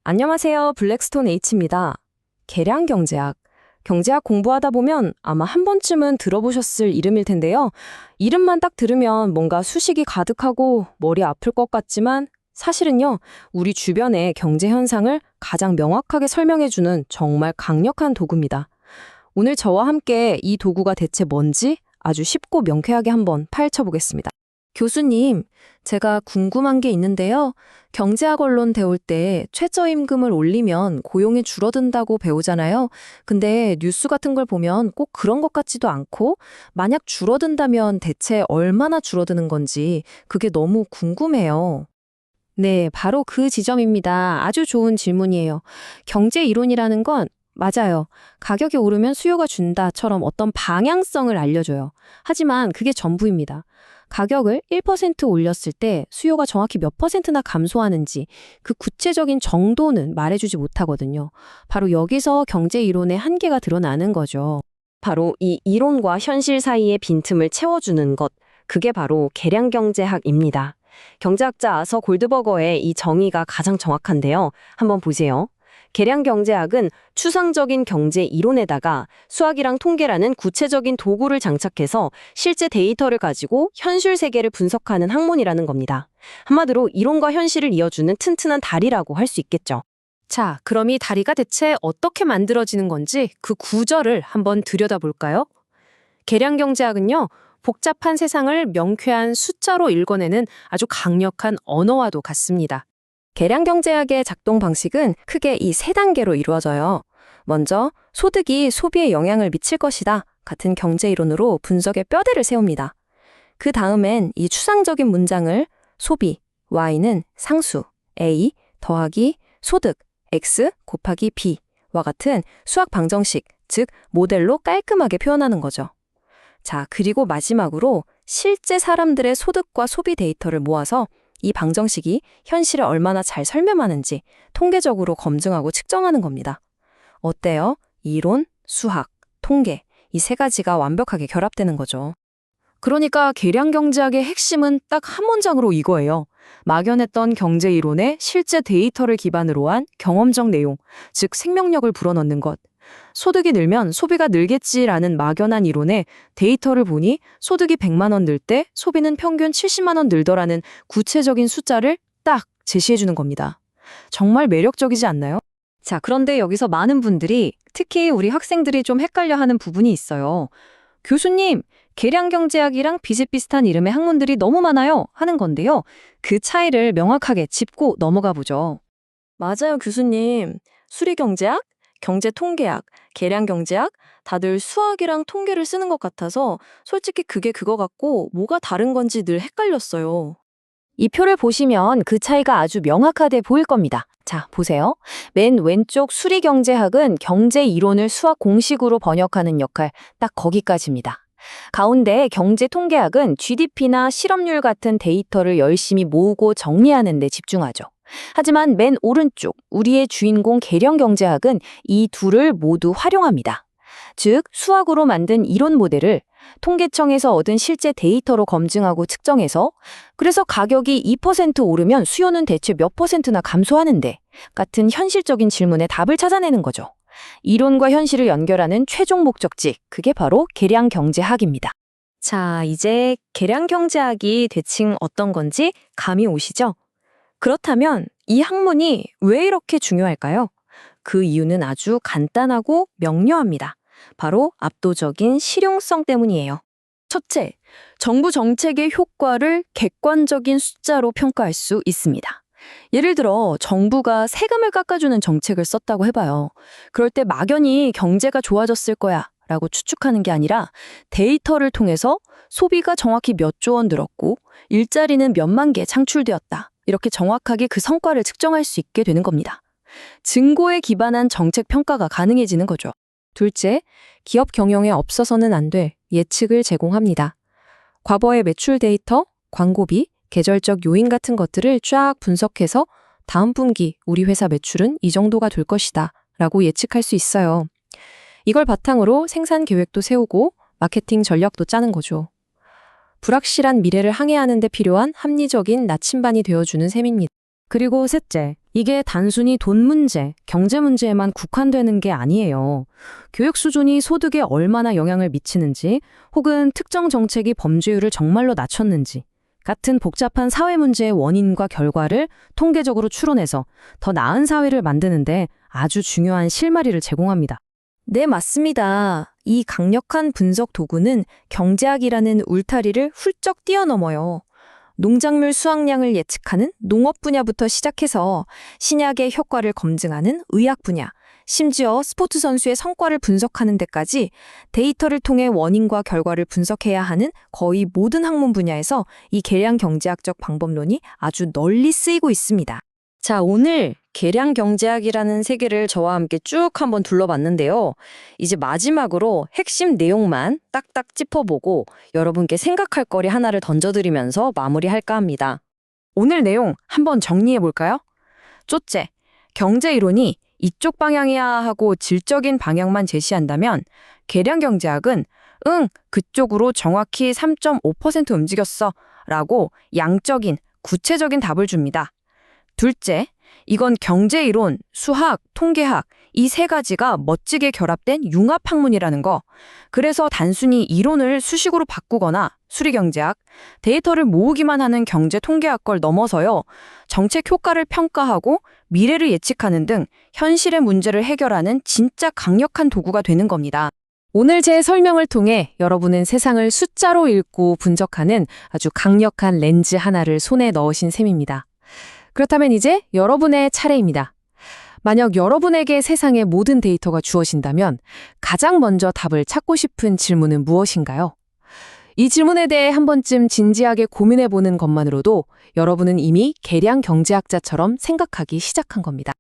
안녕하세요. 블랙스톤 H입니다. 계량 경제학. 경제학 공부하다 보면 아마 한 번쯤은 들어보셨을 이름일 텐데요. 이름만 딱 들으면 뭔가 수식이 가득하고 머리 아플 것 같지만 사실은요, 우리 주변의 경제 현상을 가장 명확하게 설명해주는 정말 강력한 도구입니다. 오늘 저와 함께 이 도구가 대체 뭔지 아주 쉽고 명쾌하게 한번 파헤쳐보겠습니다. 교수님, 제가 궁금한 게 있는데요. 경제학 언론 배울 때 최저임금을 올리면 고용이 줄어든다고 배우잖아요. 근데 뉴스 같은 걸 보면 꼭 그런 것 같지도 않고, 만약 줄어든다면 대체 얼마나 줄어드는 건지 그게 너무 궁금해요. 네, 바로 그 지점입니다. 아주 좋은 질문이에요. 경제 이론이라는 건 맞아요. 가격이 오르면 수요가 준다처럼 어떤 방향성을 알려줘요. 하지만 그게 전부입니다. 가격을 1% 올렸을 때 수요가 정확히 몇 퍼센트나 감소하는지 그 구체적인 정도는 말해주지 못하거든요. 바로 여기서 경제 이론의 한계가 드러나는 거죠. 바로 이 이론과 현실 사이의 빈틈을 채워주는 것, 그게 바로 계량경제학입니다. 경제학자 아서 골드버거의 이 정의가 가장 정확한데요. 한번 보세요. 계량경제학은 추상적인 경제 이론에다가 수학이랑 통계라는 구체적인 도구를 장착해서 실제 데이터를 가지고 현실 세계를 분석하는 학문이라는 겁니다. 한마디로 이론과 현실을 이어주는 튼튼한 다리라고 할 수 있겠죠. 자, 그럼 이 다리가 대체 어떻게 만들어지는 건지 그 구조를 한번 들여다볼까요? 계량경제학은요, 복잡한 세상을 명쾌한 숫자로 읽어내는 아주 강력한 언어와도 같습니다. 계량경제학의 작동 방식은 크게 이 세 단계로 이루어져요. 먼저 소득이 소비에 영향을 미칠 것이다 같은 경제 이론으로 분석의 뼈대를 세웁니다. 그 다음엔 이 추상적인 문장을 소비, Y는 상수, A 더하기 소득, X 곱하기 B와 같은 수학 방정식, 즉 모델로 깔끔하게 표현하는 거죠. 자, 그리고 마지막으로 실제 사람들의 소득과 소비 데이터를 모아서 이 방정식이 현실을 얼마나 잘 설명하는지 통계적으로 검증하고 측정하는 겁니다. 어때요? 이론, 수학, 통계, 이 세 가지가 완벽하게 결합되는 거죠. 그러니까 계량경제학의 핵심은 딱 한 문장으로 이거예요. 막연했던 경제 이론에 실제 데이터를 기반으로 한 경험적 내용, 즉 생명력을 불어넣는 것. 소득이 늘면 소비가 늘겠지라는 막연한 이론에 데이터를 보니 소득이 100만 원 늘 때 소비는 평균 70만 원 늘더라는 구체적인 숫자를 딱 제시해주는 겁니다. 정말 매력적이지 않나요? 자, 그런데 여기서 많은 분들이, 특히 우리 학생들이 좀 헷갈려하는 부분이 있어요. 교수님, 계량경제학이랑 비슷비슷한 이름의 학문들이 너무 많아요 하는 건데요. 그 차이를 명확하게 짚고 넘어가 보죠. 맞아요, 교수님. 수리경제학, 경제통계학, 계량경제학, 다들 수학이랑 통계를 쓰는 것 같아서 솔직히 그게 그거 같고 뭐가 다른 건지 늘 헷갈렸어요. 이 표를 보시면 그 차이가 아주 명확하게 보일 겁니다. 자, 보세요. 맨 왼쪽 수리경제학은 경제 이론을 수학 공식으로 번역하는 역할, 딱 거기까지입니다. 가운데 경제통계학은 GDP나 실업률 같은 데이터를 열심히 모으고 정리하는 데 집중하죠. 하지만 맨 오른쪽 우리의 주인공 계량경제학은 이 둘을 모두 활용합니다. 즉, 수학으로 만든 이론 모델을 통계청에서 얻은 실제 데이터로 검증하고 측정해서 그래서 가격이 2% 오르면 수요는 대체 몇 퍼센트나 감소하는데 같은 현실적인 질문에 답을 찾아내는 거죠. 이론과 현실을 연결하는 최종 목적지, 그게 바로 계량경제학입니다. 자, 이제 계량경제학이 대칭 어떤 건지 감이 오시죠? 그렇다면 이 학문이 왜 이렇게 중요할까요? 그 이유는 아주 간단하고 명료합니다. 바로 압도적인 실용성 때문이에요. 첫째, 정부 정책의 효과를 객관적인 숫자로 평가할 수 있습니다. 예를 들어 정부가 세금을 깎아주는 정책을 썼다고 해봐요. 그럴 때 막연히 경제가 좋아졌을 거야 라고 추측하는 게 아니라 데이터를 통해서 소비가 정확히 몇 조 원 늘었고 일자리는 몇만 개 창출되었다. 이렇게 정확하게 그 성과를 측정할 수 있게 되는 겁니다. 증거에 기반한 정책 평가가 가능해지는 거죠. 둘째, 기업 경영에 없어서는 안 될 예측을 제공합니다. 과거의 매출 데이터, 광고비, 계절적 요인 같은 것들을 쫙 분석해서 다음 분기 우리 회사 매출은 이 정도가 될 것이다 라고 예측할 수 있어요. 이걸 바탕으로 생산 계획도 세우고 마케팅 전략도 짜는 거죠. 불확실한 미래를 항해하는 데 필요한 합리적인 나침반이 되어주는 셈입니다. 그리고 셋째, 이게 단순히 돈 문제, 경제 문제에만 국한되는 게 아니에요. 교육 수준이 소득에 얼마나 영향을 미치는지, 혹은 특정 정책이 범죄율을 정말로 낮췄는지, 같은 복잡한 사회 문제의 원인과 결과를 통계적으로 추론해서 더 나은 사회를 만드는데 아주 중요한 실마리를 제공합니다. 네, 맞습니다. 이 강력한 분석 도구는 경제학이라는 울타리를 훌쩍 뛰어넘어요. 농작물 수확량을 예측하는 농업 분야부터 시작해서 신약의 효과를 검증하는 의학 분야, 심지어 스포츠 선수의 성과를 분석하는 데까지 데이터를 통해 원인과 결과를 분석해야 하는 거의 모든 학문 분야에서 이 계량 경제학적 방법론이 아주 널리 쓰이고 있습니다. 자, 오늘 계량 경제학이라는 세계를 저와 함께 쭉 한번 둘러봤는데요. 이제 마지막으로 핵심 내용만 딱딱 짚어보고 여러분께 생각할 거리 하나를 던져드리면서 마무리할까 합니다. 오늘 내용 한번 정리해볼까요? 첫째, 경제 이론이 이쪽 방향이야 하고 질적인 방향만 제시한다면 계량 경제학은 그쪽으로 정확히 3.5% 움직였어 라고 양적인 구체적인 답을 줍니다. 둘째, 이건 경제이론, 수학, 통계학 이 세 가지가 멋지게 결합된 융합학문이라는 거. 그래서 단순히 이론을 수식으로 바꾸거나 수리경제학, 데이터를 모으기만 하는 경제 통계학 걸 넘어서요. 정책 효과를 평가하고 미래를 예측하는 등 현실의 문제를 해결하는 진짜 강력한 도구가 되는 겁니다. 오늘 제 설명을 통해 여러분은 세상을 숫자로 읽고 분석하는 아주 강력한 렌즈 하나를 손에 넣으신 셈입니다. 그렇다면 이제 여러분의 차례입니다. 만약 여러분에게 세상의 모든 데이터가 주어진다면 가장 먼저 답을 찾고 싶은 질문은 무엇인가요? 이 질문에 대해 한 번쯤 진지하게 고민해보는 것만으로도 여러분은 이미 계량 경제학자처럼 생각하기 시작한 겁니다.